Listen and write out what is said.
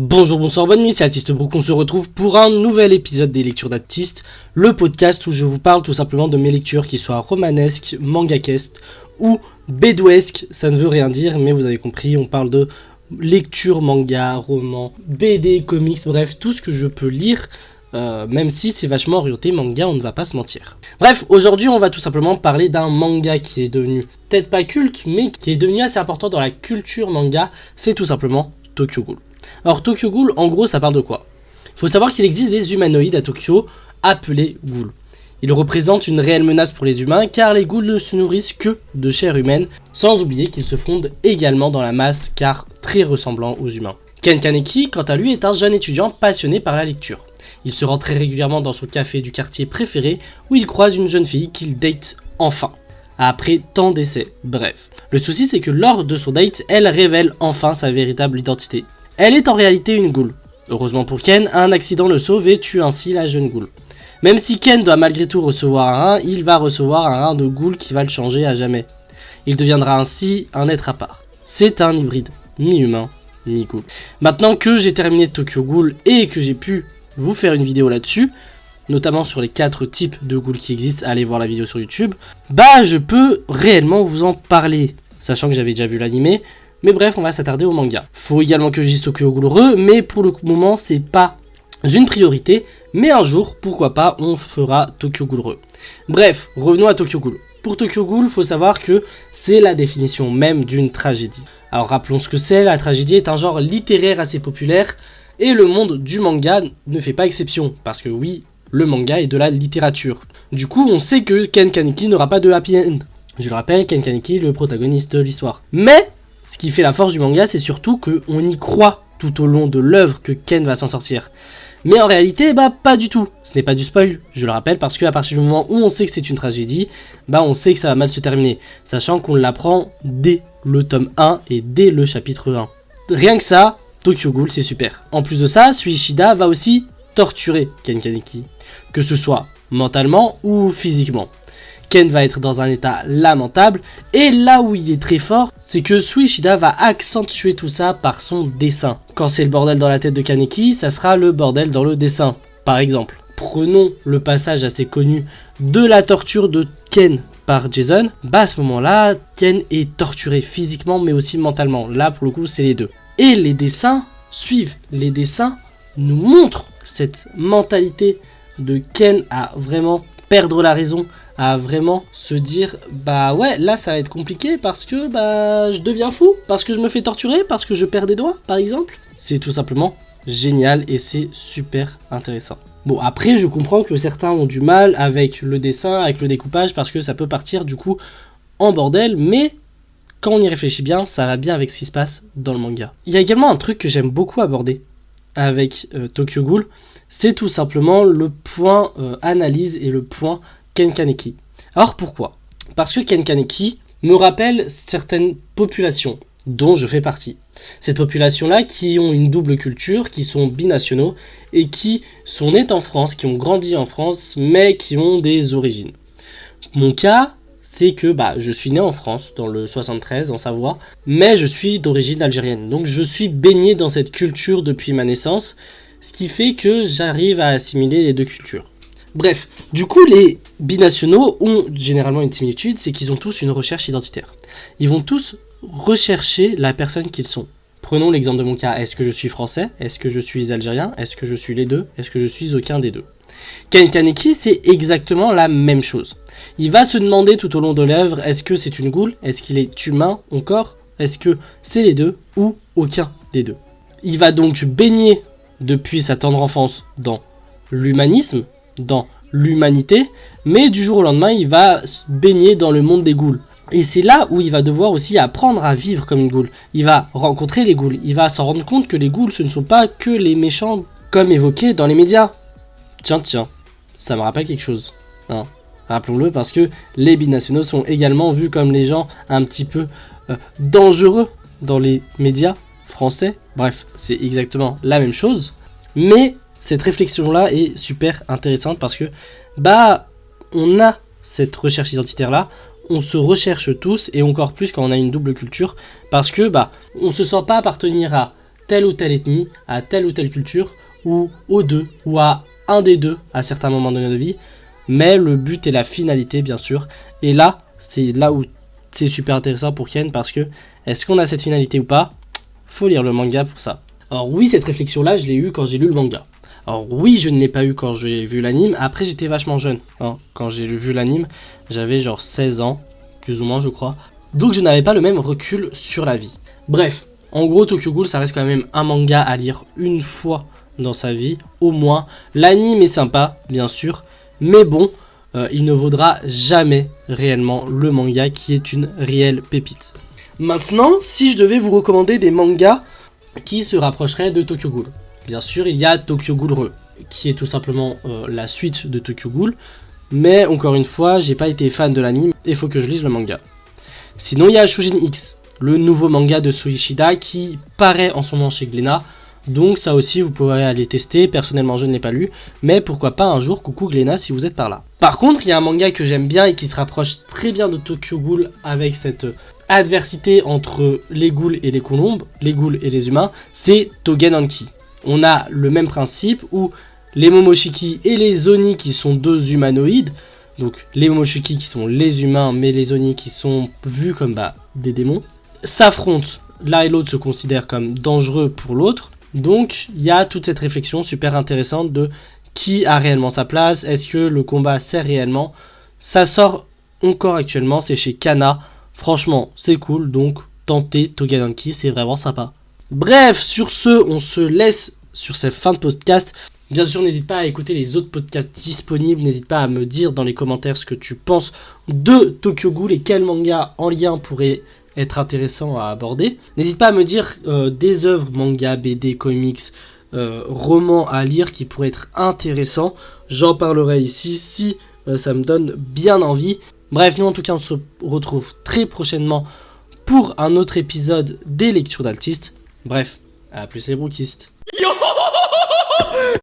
Bonjour, bonsoir, bonne nuit, c'est Atiste Brook, on se retrouve pour un nouvel épisode des lectures d'Atiste, le podcast où je vous parle tout simplement de mes lectures, qui soient romanesques, mangakesques ou bédouesques, ça ne veut rien dire, mais vous avez compris, on parle de lecture, manga, roman, BD, comics, bref, tout ce que je peux lire, même si c'est vachement orienté manga, on ne va pas se mentir. Bref, aujourd'hui on va tout simplement parler d'un manga qui est devenu, peut-être pas culte, mais qui est devenu assez important dans la culture manga, c'est tout simplement Tokyo Ghoul. Alors Tokyo Ghoul, en gros, ça parle de quoi? Il faut savoir qu'il existe des humanoïdes à Tokyo appelés ghouls. Ils représentent une réelle menace pour les humains car les ghouls ne se nourrissent que de chair humaine, sans oublier qu'ils se fondent également dans la masse car très ressemblants aux humains. Ken Kaneki, quant à lui, est un jeune étudiant passionné par la lecture. Il se rend très régulièrement dans son café du quartier préféré où il croise une jeune fille qu'il date enfin, après tant d'essais, bref. Le souci c'est que lors de son date, elle révèle enfin sa véritable identité. Elle est en réalité une ghoul. Heureusement pour Ken, un accident le sauve et tue ainsi la jeune ghoul. Même si Ken doit malgré tout recevoir un rein, il va recevoir un rein de ghoul qui va le changer à jamais. Il deviendra ainsi un être à part. C'est un hybride, mi-humain, mi-ghoul. Maintenant que j'ai terminé Tokyo Ghoul et que j'ai pu vous faire une vidéo là-dessus, notamment sur les 4 types de ghouls qui existent, allez voir la vidéo sur YouTube, bah je peux réellement vous en parler, sachant que j'avais déjà vu l'animé. Mais bref, on va s'attarder au manga. Faut également que je dise Tokyo Ghoul re, mais pour le moment, c'est pas une priorité. Mais un jour, pourquoi pas, on fera Tokyo Ghoul re. Bref, revenons à Tokyo Ghoul. Pour Tokyo Ghoul, faut savoir que c'est la définition même d'une tragédie. Alors rappelons ce que c'est, la tragédie est un genre littéraire assez populaire, et le monde du manga ne fait pas exception, parce que oui, le manga est de la littérature. Du coup, on sait que Ken Kaneki n'aura pas de happy end. Je le rappelle, Ken Kaneki, le protagoniste de l'histoire. Mais ce qui fait la force du manga, c'est surtout qu'on y croit tout au long de l'œuvre que Ken va s'en sortir. Mais en réalité, bah pas du tout. Ce n'est pas du spoil, je le rappelle, parce qu'à partir du moment où on sait que c'est une tragédie, bah on sait que ça va mal se terminer, sachant qu'on l'apprend dès le tome 1 et dès le chapitre 1. Rien que ça, Tokyo Ghoul, c'est super. En plus de ça, Suishida va aussi torturer Ken Kaneki, que ce soit mentalement ou physiquement. Ken va être dans un état lamentable, et là où il est très fort, c'est que Suishida va accentuer tout ça par son dessin. Quand c'est le bordel dans la tête de Kaneki, ça sera le bordel dans le dessin. Par exemple, prenons le passage assez connu de la torture de Ken par Jason, bah à ce moment-là, Ken est torturé physiquement mais aussi mentalement. Là pour le coup c'est les deux. Et les dessins suivent, les dessins nous montrent cette mentalité de Ken à vraiment perdre la raison, à vraiment se dire bah ouais là ça va être compliqué parce que bah je deviens fou, parce que je me fais torturer, parce que je perds des doigts par exemple. C'est tout simplement génial et c'est super intéressant. Bon après je comprends que certains ont du mal avec le dessin, avec le découpage parce que ça peut partir du coup en bordel, mais quand on y réfléchit bien ça va bien avec ce qui se passe dans le manga. Il y a également un truc que j'aime beaucoup aborder avec Tokyo Ghoul, c'est tout simplement le point analyse et le point Ken Kaneki. Alors pourquoi? Parce que Ken Kaneki me rappelle certaines populations dont je fais partie. Cette population-là qui ont une double culture, qui sont binationaux et qui sont nés en France, qui ont grandi en France, mais qui ont des origines. Mon cas, c'est que je suis né en France, dans le 73, en Savoie, mais je suis d'origine algérienne. Donc je suis baigné dans cette culture depuis ma naissance, ce qui fait que j'arrive à assimiler les deux cultures. Bref, du coup les binationaux ont généralement une similitude, c'est qu'ils ont tous une recherche identitaire. Ils vont tous rechercher la personne qu'ils sont. Prenons l'exemple de mon cas, est-ce que je suis français? Est-ce que je suis algérien? Est-ce que je suis les deux? Est-ce que je suis aucun des deux? Ken Kaneki, c'est exactement la même chose. Il va se demander tout au long de l'œuvre, est-ce que c'est une ghoul? Est-ce qu'il est humain encore? Est-ce que c'est les deux ou aucun des deux? Il va donc baigner depuis sa tendre enfance dans l'humanisme, dans l'humanité, mais du jour au lendemain, il va baigner dans le monde des ghouls. Et c'est là où il va devoir aussi apprendre à vivre comme une ghoul. Il va rencontrer les ghouls, il va s'en rendre compte que les ghouls, ce ne sont pas que les méchants comme évoqué dans les médias. Tiens, ça me rappelle quelque chose. Non, rappelons-le parce que les binationaux sont également vus comme les gens un petit peu dangereux dans les médias français. Bref, c'est exactement la même chose, mais cette réflexion-là est super intéressante parce que on a cette recherche identitaire-là, on se recherche tous et encore plus quand on a une double culture parce que on se sent pas appartenir à telle ou telle ethnie, à telle ou telle culture, ou aux deux, ou à un des deux à certains moments de notre vie. Mais le but et la finalité, bien sûr. Et là, c'est là où c'est super intéressant pour Ken, parce que est-ce qu'on a cette finalité ou pas? Faut lire le manga pour ça. Alors oui, cette réflexion-là, je l'ai eue quand j'ai lu le manga. Alors oui, je ne l'ai pas eu quand j'ai vu l'anime. Après, j'étais vachement jeune. Quand j'ai vu l'anime, j'avais genre 16 ans, plus ou moins, je crois. Donc je n'avais pas le même recul sur la vie. Bref, en gros, Tokyo Ghoul, ça reste quand même un manga à lire une fois dans sa vie, au moins. L'anime est sympa, bien sûr, mais bon, il ne vaudra jamais réellement le manga qui est une réelle pépite. Maintenant, si je devais vous recommander des mangas qui se rapprocheraient de Tokyo Ghoul. Bien sûr, il y a Tokyo Ghoul Re, qui est tout simplement la suite de Tokyo Ghoul, mais encore une fois, j'ai pas été fan de l'anime, et il faut que je lise le manga. Sinon, il y a Shujin X, le nouveau manga de Soishida qui paraît en ce moment chez Glénat, donc ça aussi vous pourrez aller tester. Personnellement, je ne l'ai pas lu, mais pourquoi pas un jour, coucou Glénat si vous êtes par là. Par contre, il y a un manga que j'aime bien et qui se rapproche très bien de Tokyo Ghoul avec cette adversité entre les ghouls et les colombes, les ghouls et les humains, c'est Tougen Anki. On a le même principe où les Momoshiki et les Oni qui sont deux humanoïdes, donc les Momoshiki qui sont les humains mais les Oni qui sont vus comme des démons, s'affrontent, l'un et l'autre se considèrent comme dangereux pour l'autre, donc il y a toute cette réflexion super intéressante de qui a réellement sa place, est-ce que le combat sert réellement, ça sort encore actuellement, c'est chez Kana, franchement c'est cool, donc tentez Tougen Anki, c'est vraiment sympa. Bref, sur ce, on se laisse sur cette fin de podcast. Bien sûr, n'hésite pas à écouter les autres podcasts disponibles. N'hésite pas à me dire dans les commentaires ce que tu penses de Tokyo Ghoul et quel manga en lien pourrait être intéressant à aborder. N'hésite pas à me dire des œuvres, manga, BD, comics, romans à lire qui pourraient être intéressants. J'en parlerai ici si ça me donne bien envie. Bref, nous en tout cas, on se retrouve très prochainement pour un autre épisode des lectures d'Altiste. Bref, à plus les brookistes. Yo